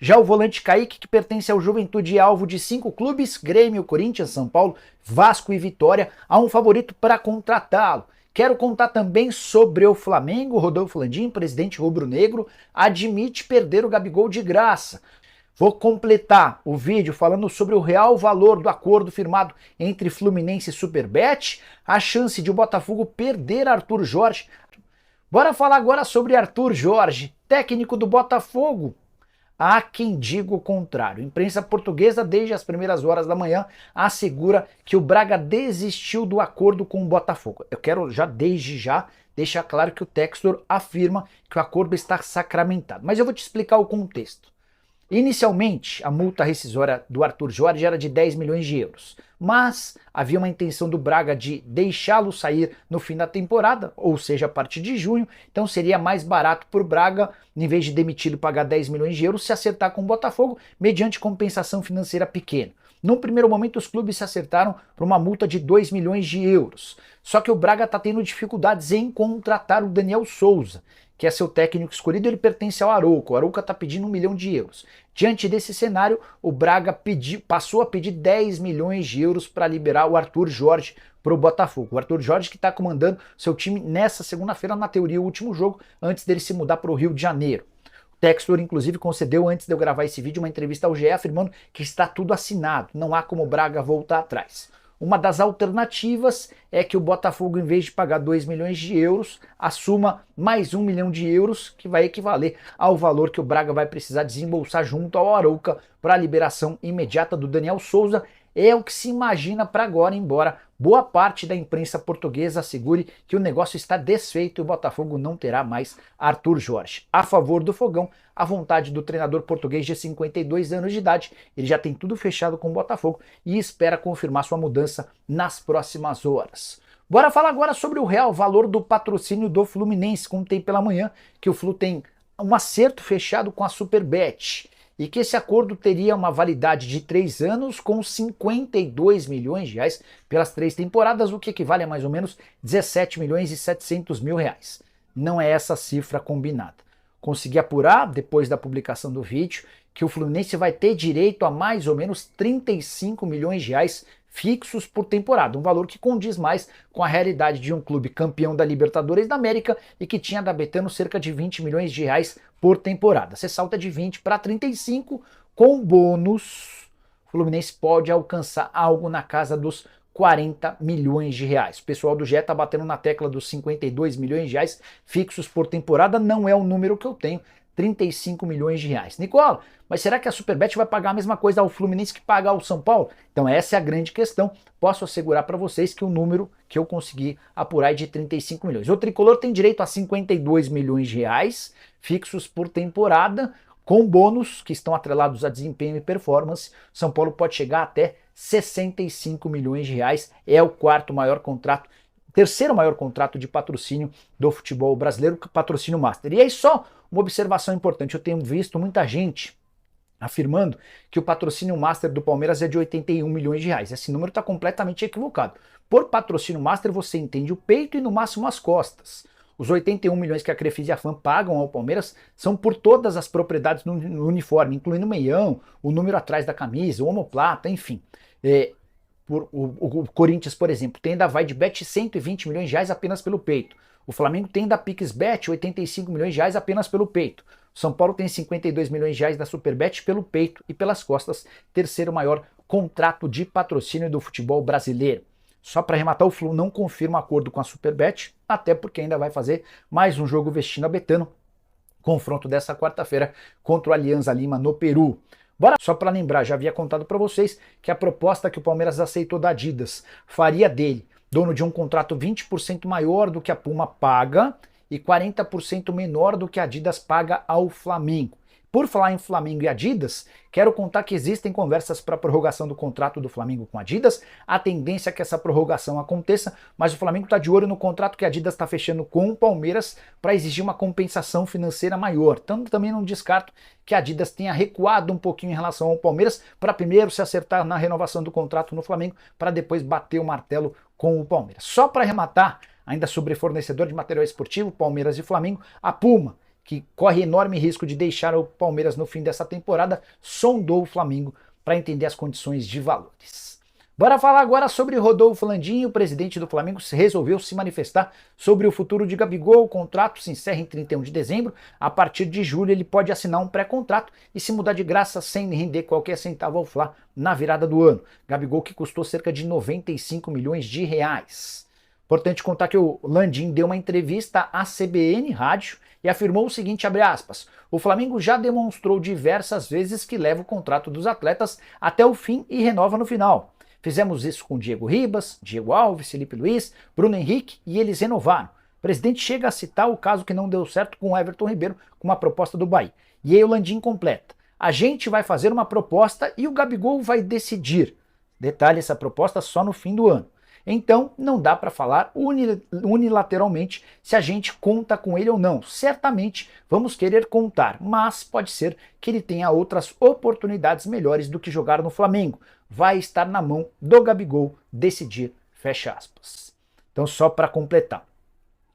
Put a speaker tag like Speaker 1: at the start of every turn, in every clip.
Speaker 1: Já o volante Kaique, que pertence ao Juventude, é alvo de 5 clubes, Grêmio, Corinthians, São Paulo, Vasco e Vitória, há um favorito para contratá-lo. Quero contar também sobre o Flamengo. Rodolfo Landim, presidente rubro-negro, admite perder o Gabigol de graça. Vou completar o vídeo falando sobre o real valor do acordo firmado entre Fluminense e Superbet, a chance de o Botafogo perder Arthur Jorge. Bora falar agora sobre Arthur Jorge, técnico do Botafogo. Há quem diga o contrário. A imprensa portuguesa, desde as primeiras horas da manhã, assegura que o Braga desistiu do acordo com o Botafogo. Eu quero desde já, deixar claro que o Textor afirma que o acordo está sacramentado. Mas eu vou te explicar o contexto. Inicialmente, a multa rescisória do Arthur Jorge era de 10 milhões de euros, mas havia uma intenção do Braga de deixá-lo sair no fim da temporada, ou seja, a partir de junho, então seria mais barato para o Braga, em vez de demitir e pagar 10 milhões de euros, se acertar com o Botafogo, mediante compensação financeira pequena. Num primeiro momento, os clubes se acertaram por uma multa de 2 milhões de euros, só que o Braga está tendo dificuldades em contratar o Daniel Souza, que é seu técnico escolhido. Ele pertence ao Arouca. O Arouca está pedindo 1 milhão de euros. Diante desse cenário, o Braga passou a pedir 10 milhões de euros para liberar o Arthur Jorge para o Botafogo. O Arthur Jorge que está comandando seu time nessa segunda-feira, na teoria, o último jogo, antes dele se mudar para o Rio de Janeiro. O Textor, inclusive, concedeu, antes de eu gravar esse vídeo, uma entrevista ao GE afirmando que está tudo assinado, não há como o Braga voltar atrás. Uma das alternativas é que o Botafogo, em vez de pagar 2 milhões de euros, assuma mais 1 milhão de euros, que vai equivaler ao valor que o Braga vai precisar desembolsar junto ao Arouca para a liberação imediata do Daniel Souza. É o que se imagina para agora, embora boa parte da imprensa portuguesa assegure que o negócio está desfeito e o Botafogo não terá mais Arthur Jorge. A favor do Fogão, a vontade do treinador português de 52 anos de idade, ele já tem tudo fechado com o Botafogo e espera confirmar sua mudança nas próximas horas. Bora falar agora sobre o real valor do patrocínio do Fluminense. Contei pela manhã que o Flu tem um acerto fechado com a Superbet e que esse acordo teria uma validade de 3 anos com 52 milhões de reais pelas 3 temporadas, o que equivale a mais ou menos 17 milhões e 700 mil reais. Não é essa a cifra combinada. Consegui apurar, depois da publicação do vídeo, que o Fluminense vai ter direito a mais ou menos 35 milhões de reais fixos por temporada, um valor que condiz mais com a realidade de um clube campeão da Libertadores da América e que tinha da Betano cerca de 20 milhões de reais por temporada. Você salta de 20 para 35, com bônus, o Fluminense pode alcançar algo na casa dos 40 milhões de reais. O pessoal do GE está batendo na tecla dos 52 milhões de reais fixos por temporada, não é o número que eu tenho, 35 milhões de reais. Nicola, mas será que a Superbet vai pagar a mesma coisa ao Fluminense que paga ao São Paulo? Então essa é a grande questão. Posso assegurar para vocês que o número que eu consegui apurar é de 35 milhões. O Tricolor tem direito a 52 milhões de reais fixos por temporada, com bônus que estão atrelados a desempenho e performance. São Paulo pode chegar até 65 milhões de reais. É o terceiro maior contrato de patrocínio do futebol brasileiro, patrocínio master. E aí só uma observação importante, eu tenho visto muita gente afirmando que o patrocínio master do Palmeiras é de 81 milhões de reais. Esse número está completamente equivocado. Por patrocínio master você entende o peito e no máximo as costas. Os 81 milhões que a Crefisa e a FAM pagam ao Palmeiras são por todas as propriedades no uniforme, incluindo o meião, o número atrás da camisa, o omoplata, enfim. O Corinthians, por exemplo, tem da VaidBet 120 milhões de reais apenas pelo peito. O Flamengo tem da PixBet 85 milhões de reais apenas pelo peito. O São Paulo tem 52 milhões de reais da Superbet pelo peito e pelas costas, terceiro maior contrato de patrocínio do futebol brasileiro. Só para arrematar, o Flu não confirma acordo com a Superbet, até porque ainda vai fazer mais um jogo vestindo a Betano, confronto dessa quarta-feira contra o Alianza Lima no Peru. Bora, só para lembrar, já havia contado para vocês que a proposta que o Palmeiras aceitou da Adidas faria dele dono de um contrato 20% maior do que a Puma paga e 40% menor do que a Adidas paga ao Flamengo. Por falar em Flamengo e Adidas, quero contar que existem conversas para a prorrogação do contrato do Flamengo com a Adidas. A tendência é que essa prorrogação aconteça, mas o Flamengo está de olho no contrato que a Adidas está fechando com o Palmeiras para exigir uma compensação financeira maior. Então também não descarto que a Adidas tenha recuado um pouquinho em relação ao Palmeiras para primeiro se acertar na renovação do contrato no Flamengo para depois bater o martelo com o Palmeiras. Só para arrematar, ainda sobre fornecedor de material esportivo, Palmeiras e Flamengo, a Puma, que corre enorme risco de deixar o Palmeiras no fim dessa temporada, sondou o Flamengo para entender as condições de valores. Bora falar agora sobre Rodolfo Landim. O presidente do Flamengo resolveu se manifestar sobre o futuro de Gabigol. O contrato se encerra em 31 de dezembro. A partir de julho ele pode assinar um pré-contrato e se mudar de graça sem render qualquer centavo ao Fla na virada do ano. Gabigol que custou cerca de 95 milhões de reais. Importante contar que o Landim deu uma entrevista à CBN Rádio e afirmou o seguinte, abre aspas, o Flamengo já demonstrou diversas vezes que leva o contrato dos atletas até o fim e renova no final. Fizemos isso com Diego Ribas, Diego Alves, Felipe Luiz, Bruno Henrique e eles renovaram. O presidente chega a citar o caso que não deu certo com o Everton Ribeiro com uma proposta do Bahia. E aí o Landim completa. A gente vai fazer uma proposta e o Gabigol vai decidir. Detalhe, essa proposta só no fim do ano. Então não dá para falar unilateralmente se a gente conta com ele ou não. Certamente vamos querer contar, mas pode ser que ele tenha outras oportunidades melhores do que jogar no Flamengo. Vai estar na mão do Gabigol decidir, fecha aspas. Então só para completar,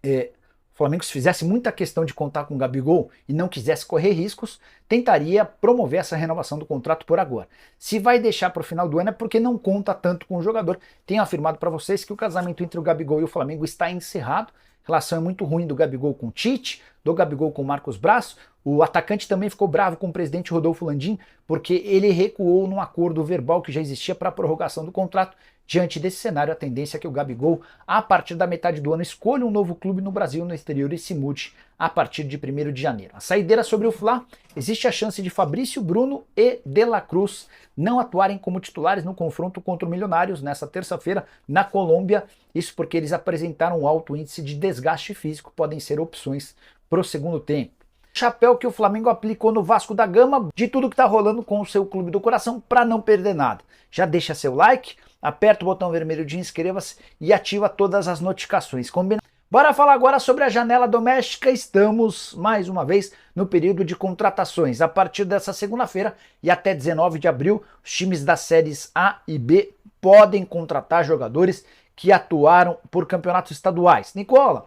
Speaker 1: o Flamengo, se fizesse muita questão de contar com o Gabigol e não quisesse correr riscos, tentaria promover essa renovação do contrato por agora. Se vai deixar para o final do ano é porque não conta tanto com o jogador. Tenho afirmado para vocês que o casamento entre o Gabigol e o Flamengo está encerrado. A relação é muito ruim do Gabigol com o Tite, do Gabigol com o Marcos Braz. O atacante também ficou bravo com o presidente Rodolfo Landim porque ele recuou num acordo verbal que já existia para a prorrogação do contrato. Diante desse cenário, a tendência é que o Gabigol, a partir da metade do ano, escolha um novo clube no Brasil, no exterior e se mude a partir de 1º de janeiro. A saideira sobre o Fla, existe a chance de Fabrício, Bruno e De La Cruz não atuarem como titulares no confronto contra o Milionários nessa terça-feira na Colômbia. Isso porque eles apresentaram um alto índice de desgaste físico, podem ser opções para o segundo tempo. Chapéu que o Flamengo aplicou no Vasco da Gama, de tudo que está rolando com o seu clube do coração para não perder nada. Já deixa seu like, aperta o botão vermelho de inscreva-se e ativa todas as notificações. Combinado? Bora falar agora sobre a janela doméstica. Estamos, mais uma vez, no período de contratações. A partir dessa segunda-feira e até 19 de abril, os times das séries A e B podem contratar jogadores que atuaram por campeonatos estaduais. Nicola,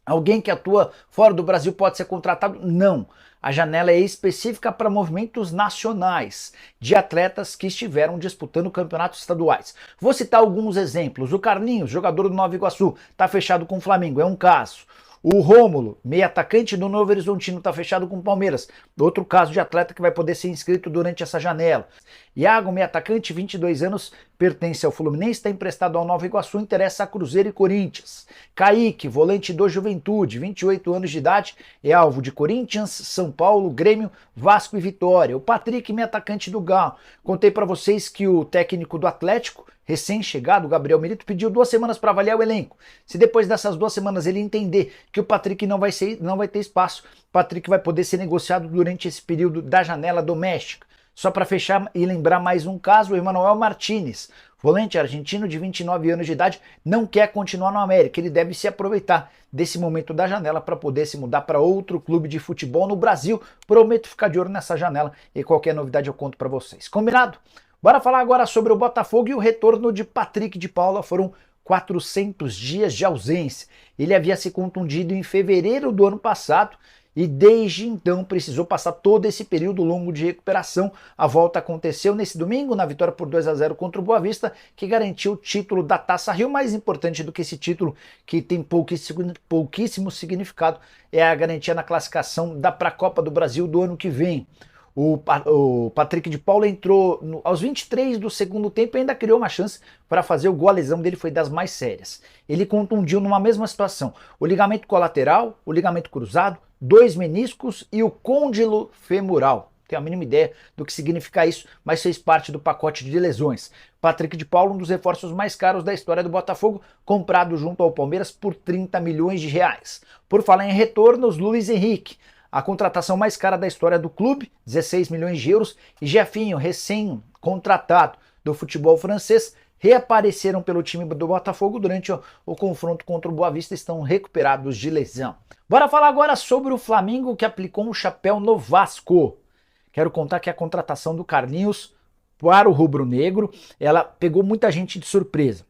Speaker 1: alguém que atua fora do Brasil pode ser contratado? Não. A janela é específica para movimentos nacionais de atletas que estiveram disputando campeonatos estaduais. Vou citar alguns exemplos. O Carlinhos, jogador do Nova Iguaçu, está fechado com o Flamengo, é um caso. O Rômulo, meio atacante do Novo Horizontino, está fechado com o Palmeiras. Outro caso de atleta que vai poder ser inscrito durante essa janela. Iago, meio atacante, 22 anos, pertence ao Fluminense, está emprestado ao Nova Iguaçu, interessa a Cruzeiro e Corinthians. Kaique, volante do Juventude, 28 anos de idade, é alvo de Corinthians, São Paulo, Grêmio, Vasco e Vitória. O Patrick, meio atacante do Galo. Contei para vocês que o técnico do Atlético, recém-chegado, o Gabriel Milito, pediu 2 semanas para avaliar o elenco. Se depois dessas 2 semanas ele entender que o Patrick não vai ter espaço, o Patrick vai poder ser negociado durante esse período da janela doméstica. Só para fechar e lembrar mais um caso, o Emmanuel Martinez, volante argentino de 29 anos de idade, não quer continuar no América. Ele deve se aproveitar desse momento da janela para poder se mudar para outro clube de futebol no Brasil. Prometo ficar de olho nessa janela e qualquer novidade eu conto para vocês. Combinado? Bora falar agora sobre o Botafogo e o retorno de Patrick de Paula. Foram 400 dias de ausência. Ele havia se contundido em fevereiro do ano passado e desde então precisou passar todo esse período longo de recuperação. A volta aconteceu nesse domingo na vitória por 2-0 contra o Boa Vista, que garantiu o título da Taça Rio. Mais importante do que esse título, que tem pouquíssimo significado, é a garantia na classificação para a Copa do Brasil do ano que vem. O Patrick de Paula entrou aos 23 do segundo tempo e ainda criou uma chance para fazer o gol. A lesão dele foi das mais sérias. Ele contundiu numa mesma situação o ligamento colateral, o ligamento cruzado, 2 meniscos e o côndilo femoral. Tenho a mínima ideia do que significa isso, mas fez parte do pacote de lesões. Patrick de Paula, um dos reforços mais caros da história do Botafogo, comprado junto ao Palmeiras por 30 milhões de reais. Por falar em retornos, Luiz Henrique, a contratação mais cara da história do clube, 16 milhões de euros, e Jefinho, recém-contratado do futebol francês, reapareceram pelo time do Botafogo durante o confronto contra o Boa Vista, estão recuperados de lesão. Bora falar agora sobre o Flamengo, que aplicou um chapéu no Vasco. Quero contar que a contratação do Carlinhos para o rubro-negro, ela pegou muita gente de surpresa.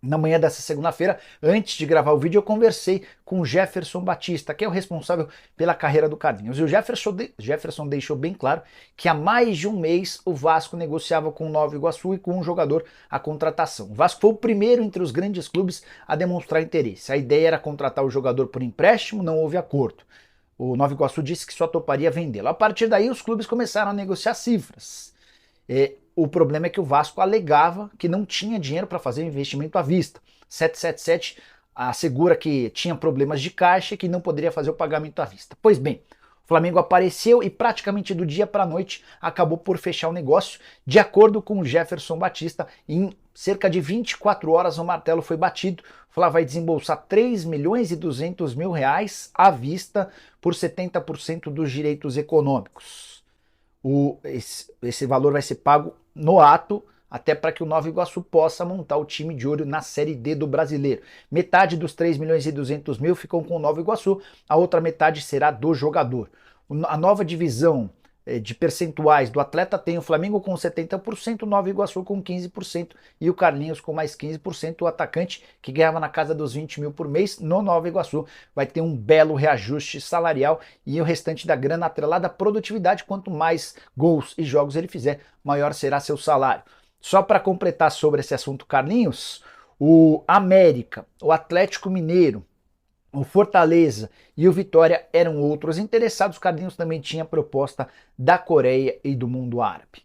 Speaker 1: Na manhã dessa segunda-feira, antes de gravar o vídeo, eu conversei com o Jefferson Batista, que é o responsável pela carreira do Carlinhos. E o Jefferson deixou bem claro que há mais de um mês o Vasco negociava com o Nova Iguaçu e com um jogador a contratação. O Vasco foi o primeiro entre os grandes clubes a demonstrar interesse. A ideia era contratar o jogador por empréstimo, não houve acordo. O Nova Iguaçu disse que só toparia vendê-lo. A partir daí, os clubes começaram a negociar cifras. O problema é que o Vasco alegava que não tinha dinheiro para fazer o investimento à vista. 777 assegura que tinha problemas de caixa e que não poderia fazer o pagamento à vista. Pois bem, o Flamengo apareceu e praticamente do dia para a noite acabou por fechar o negócio. De acordo com o Jefferson Batista, em cerca de 24 horas o martelo foi batido. O Flá vai desembolsar 3 milhões e 200 mil reais à vista por 70% dos direitos econômicos. Esse valor vai ser pago no ato, até para que o Nova Iguaçu possa montar o time de olho na Série D do Brasileiro. Metade dos 3 milhões e 200 mil ficam com o Nova Iguaçu, a outra metade será do jogador. A nova divisão de percentuais do atleta tem o Flamengo com 70%, o Nova Iguaçu com 15% e o Carlinhos com mais 15%. O atacante, que ganhava na casa dos 20 mil por mês, no Nova Iguaçu vai ter um belo reajuste salarial e o restante da grana atrelada à produtividade. Quanto mais gols e jogos ele fizer, maior será seu salário. Só para completar sobre esse assunto, Carlinhos, o América, o Atlético Mineiro, o Fortaleza e o Vitória eram outros interessados. O Carlinhos também tinha proposta da Coreia e do mundo árabe.